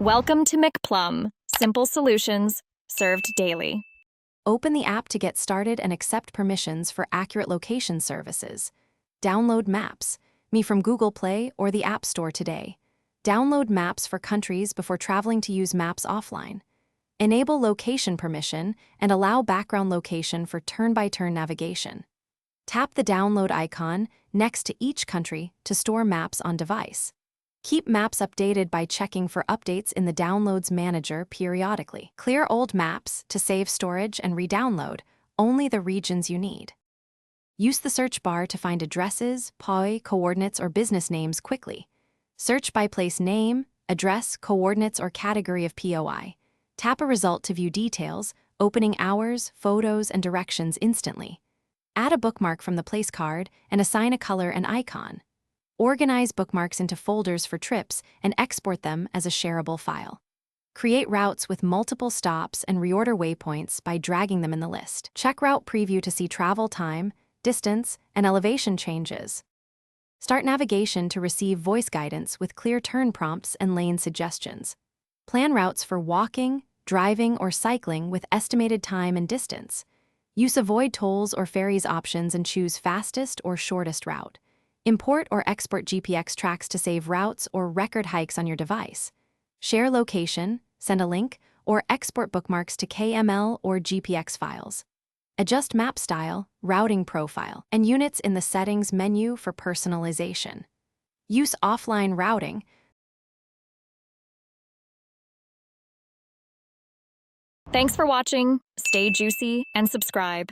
Welcome to McPlum, simple solutions served daily. Open the app to get started and accept permissions for accurate location services. Download Maps, me from Google Play or the App Store today. Download maps for countries before traveling to use maps offline. Enable location permission and allow background location for turn-by-turn navigation. Tap the download icon next to each country to store maps on device. Keep maps updated by checking for updates in the Downloads Manager periodically. Clear old maps to save storage and re-download only the regions you need. Use the search bar to find addresses, POI, coordinates, or business names quickly. Search by place name, address, coordinates, or category of POI. Tap a result to view details, opening hours, photos, and directions instantly. Add a bookmark from the place card and assign a color and icon. Organize bookmarks into folders for trips and export them as a shareable file. Create routes with multiple stops and reorder waypoints by dragging them in the list. Check Route Preview to see travel time, distance, and elevation changes. Start navigation to receive voice guidance with clear turn prompts and lane suggestions. Plan routes for walking, driving, or cycling with estimated time and distance. Use avoid tolls or ferries options and choose fastest or shortest route. Import or export GPX tracks to save routes or record hikes on your device. Share location, send a link, or export bookmarks to KML or GPX files. Adjust map style, routing profile, and units in the settings menu for personalization. Use offline routing. Thanks for watching. Stay juicy and subscribe.